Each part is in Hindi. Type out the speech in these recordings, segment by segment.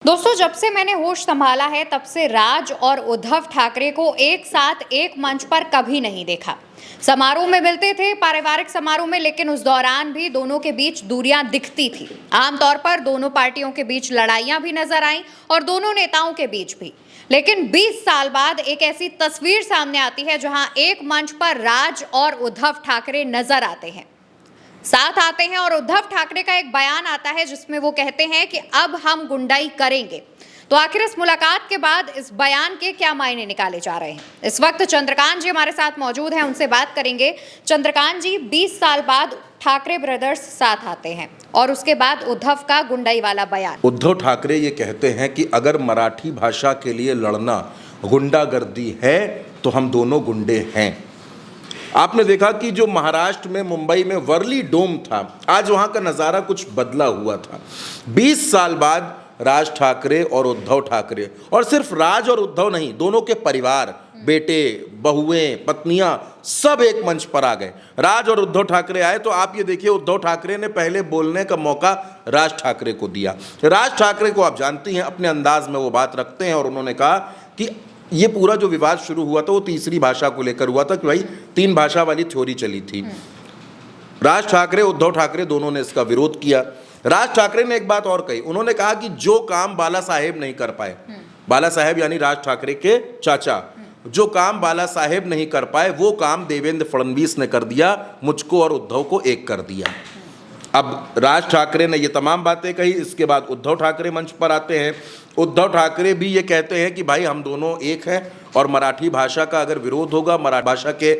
दोस्तों, जब से मैंने होश संभाला है तब से राज और उद्धव ठाकरे को एक साथ एक मंच पर कभी नहीं देखा। समारोह में मिलते थे, पारिवारिक समारोह में, लेकिन उस दौरान भी दोनों के बीच दूरियां दिखती थी। आमतौर पर दोनों पार्टियों के बीच लड़ाइयां भी नजर आईं और दोनों नेताओं के बीच भी। लेकिन 20 साल बाद एक ऐसी तस्वीर सामने आती है जहां एक मंच पर राज और उद्धव ठाकरे नजर आते हैं, साथ आते हैं और उद्धव ठाकरे का एक बयान आता है जिसमें वो कहते हैं कि अब हम गुंडाई करेंगे। तो आखिर इस मुलाकात के बाद इस बयान के क्या मायने निकाले जा रहे हैं? इस वक्त चंद्रकांत जी हमारे साथ मौजूद हैं, उनसे बात करेंगे। चंद्रकांत जी, 20 साल बाद ठाकरे ब्रदर्स साथ आते हैं और उसके बाद उद्धव का गुंडाई वाला बयान। उद्धव ठाकरे ये कहते हैं कि अगर मराठी भाषा के लिए लड़ना गुंडागर्दी है तो हम दोनों गुंडे हैं। आपने देखा कि जो महाराष्ट्र में, मुंबई में वर्ली डोम था, आज वहाँ का नज़ारा कुछ बदला हुआ था। 20 साल बाद राज ठाकरे और उद्धव ठाकरे, और सिर्फ राज और उद्धव नहीं, दोनों के परिवार, बेटे, बहुएं, पत्नियां, सब एक मंच पर आ गए। राज और उद्धव ठाकरे आए तो आप ये देखिए, उद्धव ठाकरे ने पहले बोलने का मौका राज ठाकरे को दिया। राज ठाकरे को आप जानती हैं, अपने अंदाज में वो बात रखते हैं और उन्होंने कहा कि ये पूरा जो विवाद शुरू हुआ था वो तीसरी भाषा को लेकर हुआ था कि भाई 3 भाषा वाली थ्योरी चली थी। राज ठाकरे, उद्धव ठाकरे दोनों ने इसका विरोध किया। राज ठाकरे ने एक बात और कही, उन्होंने कहा कि जो काम बाला साहेब नहीं कर पाए, बाला साहेब यानी राज ठाकरे के चाचा, जो काम बाला साहेब नहीं कर पाए वो काम देवेंद्र फडणवीस ने कर दिया, मुझको और उद्धव को एक कर दिया। अब राज ठाकरे ने ये तमाम बातें कही। इसके बाद उद्धव ठाकरे मंच पर आते हैं। उद्धव ठाकरे भी ये कहते हैं कि भाई हम दोनों एक हैं और मराठी भाषा का अगर विरोध होगा, मराठी भाषा के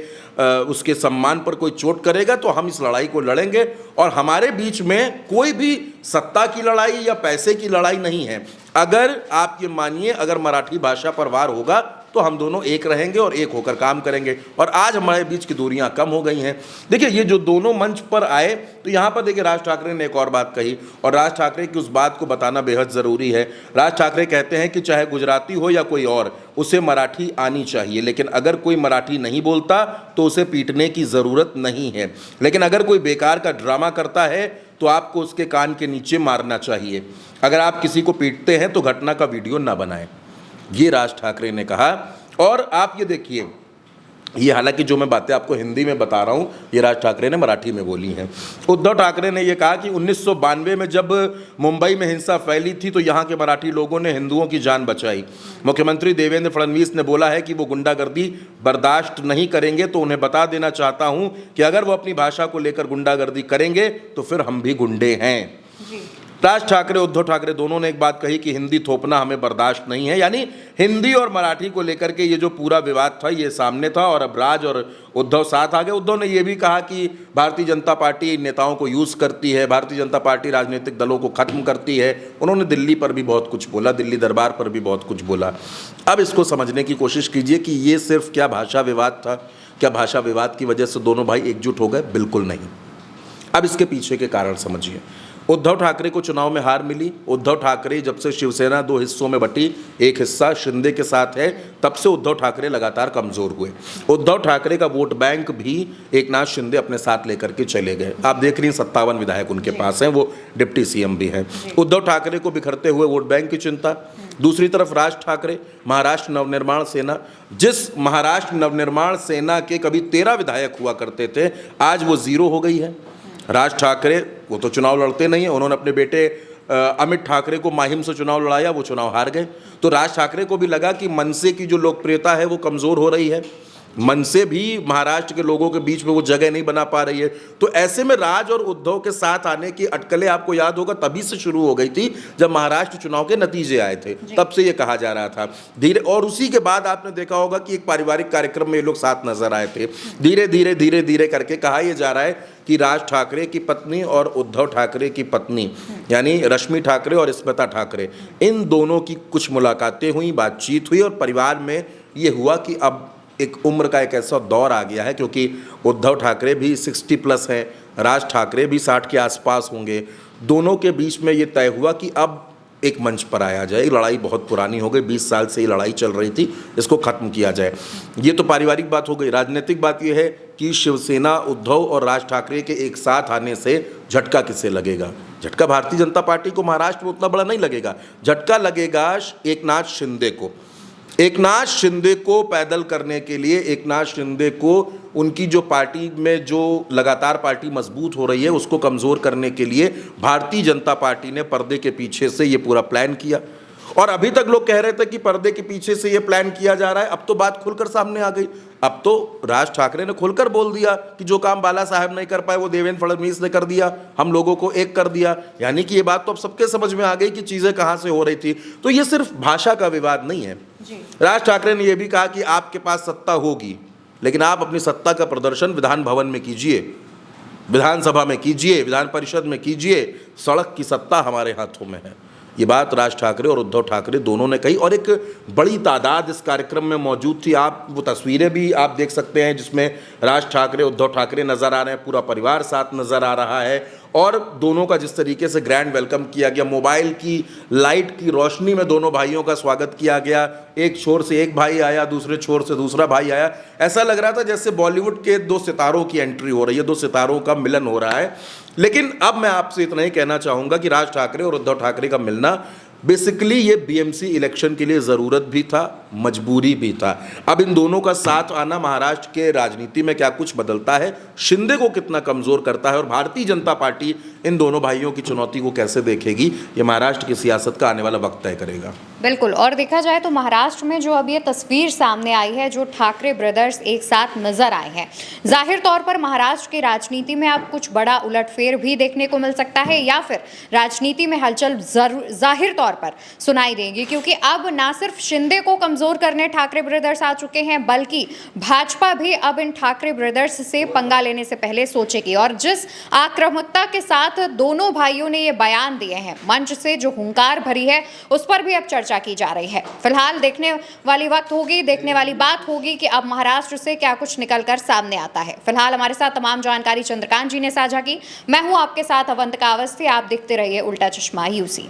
उसके सम्मान पर कोई चोट करेगा तो हम इस लड़ाई को लड़ेंगे और हमारे बीच में कोई भी सत्ता की लड़ाई या पैसे की लड़ाई नहीं है। अगर आप ये मानिए, अगर मराठी भाषा पर वार होगा तो हम दोनों एक रहेंगे और एक होकर काम करेंगे। और आज हमारे बीच की दूरियां कम हो गई हैं। देखिए, ये जो दोनों मंच पर आए तो यहाँ पर देखिए राज ठाकरे ने एक और बात कही और राज ठाकरे की उस बात को बताना बेहद ज़रूरी है। राज ठाकरे कहते हैं कि चाहे गुजराती हो या कोई और, उसे मराठी आनी चाहिए, लेकिन अगर कोई मराठी नहीं बोलता तो उसे पीटने की ज़रूरत नहीं है। लेकिन अगर कोई बेकार का ड्रामा करता है तो आपको उसके कान के नीचे मारना चाहिए। अगर आप किसी को पीटते हैं तो घटना का वीडियो ना बनाएं, ये राज ठाकरे ने कहा। और आप ये देखिए, ये हालांकि जो मैं बातें आपको हिंदी में बता रहा हूँ ये राज ठाकरे ने मराठी में बोली हैं। उद्धव ठाकरे ने ये कहा कि 1992 में जब मुंबई में हिंसा फैली थी तो यहाँ के मराठी लोगों ने हिंदुओं की जान बचाई। मुख्यमंत्री देवेंद्र फडणवीस ने बोला है कि वो गुंडागर्दी बर्दाश्त नहीं करेंगे, तो उन्हें बता देना चाहता हूँ कि अगर वो अपनी भाषा को लेकर गुंडागर्दी करेंगे तो फिर हम भी गुंडे हैं। राज ठाकरे, उद्धव ठाकरे दोनों ने एक बात कही कि हिंदी थोपना हमें बर्दाश्त नहीं है। यानी हिंदी और मराठी को लेकर के ये जो पूरा विवाद था ये सामने था और अब राज और उद्धव साथ आ गए। उद्धव ने ये भी कहा कि भारतीय जनता पार्टी नेताओं को यूज़ करती है, भारतीय जनता पार्टी राजनीतिक दलों को ख़त्म करती है। उन्होंने दिल्ली पर भी बहुत कुछ बोला, दिल्ली दरबार पर भी बहुत कुछ बोला। अब इसको समझने की कोशिश कीजिए कि ये सिर्फ क्या भाषा विवाद था? क्या भाषा विवाद की वजह से दोनों भाई एकजुट हो गए? बिल्कुल नहीं। अब इसके पीछे के कारण समझिए। उद्धव ठाकरे को चुनाव में हार मिली। उद्धव ठाकरे जब से शिवसेना 2 हिस्सों में बटी, एक हिस्सा शिंदे के साथ है, तब से उद्धव ठाकरे लगातार कमज़ोर हुए। उद्धव ठाकरे का वोट बैंक भी एकनाथ शिंदे अपने साथ लेकर के चले गए। आप देख रही हैं 57 विधायक उनके पास हैं, वो डिप्टी सीएम भी हैं। उद्धव ठाकरे को बिखरते हुए वोट बैंक की चिंता। दूसरी तरफ राज ठाकरे, महाराष्ट्र नवनिर्माण सेना, जिस महाराष्ट्र नवनिर्माण सेना के कभी 13 विधायक हुआ करते थे, आज वो 0 हो गई है। राज ठाकरे वो तो चुनाव लड़ते नहीं हैं, उन्होंने अपने बेटे अमित ठाकरे को माहिम से चुनाव लड़ाया, वो चुनाव हार गए। तो राज ठाकरे को भी लगा कि मनसे की जो लोकप्रियता है वो कमज़ोर हो रही है, मनसे भी महाराष्ट्र के लोगों के बीच में वो जगह नहीं बना पा रही है। तो ऐसे में राज और उद्धव के साथ आने की अटकलें आपको याद होगा तभी से शुरू हो गई थी जब महाराष्ट्र चुनाव के नतीजे आए थे, तब से ये कहा जा रहा था धीरे। और उसी के बाद आपने देखा होगा कि एक पारिवारिक कार्यक्रम में ये लोग साथ नजर आए थे। धीरे धीरे धीरे धीरे करके कहा यह जा रहा है कि राज ठाकरे की पत्नी और उद्धव ठाकरे की पत्नी यानी रश्मि ठाकरे और स्मिता ठाकरे, इन दोनों की कुछ मुलाकातें हुई, बातचीत हुई और परिवार में ये हुआ कि अब एक उम्र का एक ऐसा दौर आ गया है, क्योंकि उद्धव ठाकरे भी 60+ हैं, राज ठाकरे भी 60 के आसपास होंगे। दोनों के बीच में ये तय हुआ कि अब एक मंच पर आया जाए। लड़ाई बहुत पुरानी हो गई, 20 साल से ये लड़ाई चल रही थी, इसको ख़त्म किया जाए। ये तो पारिवारिक बात हो गई। राजनीतिक बात ये है कि शिवसेना, उद्धव और राज ठाकरे के एक साथ आने से झटका किसे लगेगा? झटका भारतीय जनता पार्टी को महाराष्ट्र में उतना बड़ा नहीं लगेगा, झटका लगेगा एकनाथ शिंदे को। एकनाथ शिंदे को पैदल करने के लिए, एकनाथ शिंदे को उनकी जो पार्टी में जो लगातार पार्टी मजबूत हो रही है उसको कमज़ोर करने के लिए भारतीय जनता पार्टी ने पर्दे के पीछे से ये पूरा प्लान किया। और अभी तक लोग कह रहे थे कि पर्दे के पीछे से ये प्लान किया जा रहा है, अब तो बात खुलकर सामने आ गई। अब तो राज ठाकरे ने खुलकर बोल दिया कि जो काम बाला साहब नहीं कर पाए वो देवेंद्र फडणवीस ने कर दिया, हम लोगों को एक कर दिया। यानी कि ये बात तो अब सबके समझ में आ गई कि चीज़ें कहाँ से हो रही थी। तो ये सिर्फ भाषा का विवाद नहीं है। राज ठाकरे ने यह भी कहा कि आपके पास सत्ता होगी, लेकिन आप अपनी सत्ता का प्रदर्शन विधान भवन में कीजिए, विधानसभा में कीजिए, विधान परिषद में कीजिए, सड़क की सत्ता हमारे हाथों में है। ये बात राज ठाकरे और उद्धव ठाकरे दोनों ने कही और एक बड़ी तादाद इस कार्यक्रम में मौजूद थी। आप वो तस्वीरें भी आप देख सकते हैं जिसमें राज ठाकरे, उद्धव ठाकरे नज़र आ रहे हैं, पूरा परिवार साथ नज़र आ रहा है और दोनों का जिस तरीके से ग्रैंड वेलकम किया गया, मोबाइल की लाइट की रोशनी में दोनों भाइयों का स्वागत किया गया। एक छोर से एक भाई आया, दूसरे छोर से दूसरा भाई आया। ऐसा लग रहा था जैसे बॉलीवुड के दो सितारों की एंट्री हो रही है, दो सितारों का मिलन हो रहा है। लेकिन अब मैं आपसे इतना ही कहना चाहूँगा कि राज ठाकरे और उद्धव ठाकरे का मिलना बेसिकली ये बीएमसी इलेक्शन के लिए ज़रूरत भी था, मजबूरी भी था। अब इन दोनों का साथ आना महाराष्ट्र के राजनीति में क्या कुछ बदलता है, शिंदे को कितना कमज़ोर करता है और भारतीय जनता पार्टी इन दोनों भाइयों की चुनौती को कैसे देखेगी, ये महाराष्ट्र की सियासत का आने वाला वक्त तय करेगा। बिल्कुल। और देखा जाए तो महाराष्ट्र में जो अब ये तस्वीर सामने आई है, जो ठाकरे ब्रदर्स एक साथ नजर आए हैं, जाहिर तौर पर महाराष्ट्र की राजनीति में अब कुछ बड़ा उलटफेर भी देखने को मिल सकता है या फिर राजनीति में हलचल जाहिर तौर पर सुनाई देगी, क्योंकि अब ना सिर्फ शिंदे को कमजोर करने ठाकरे ब्रदर्स आ चुके हैं, बल्कि भाजपा भी अब इन ठाकरे ब्रदर्स से पंगा लेने से पहले सोचेगी। और जिस आक्रामकता के साथ दोनों भाइयों ने ये बयान दिए हैं, मंच से जो हुंकार भरी है, उस पर भी अब चर्चा की जा रही है। फिलहाल देखने वाली वक्त होगी, देखने वाली बात होगी कि अब महाराष्ट्र से क्या कुछ निकलकर सामने आता है। फिलहाल हमारे साथ तमाम जानकारी चंद्रकांत जी ने साझा की। मैं हूं आपके साथ अवंतिका अवस्थी। आप देखते रहिए उल्टा चश्मा यूसी।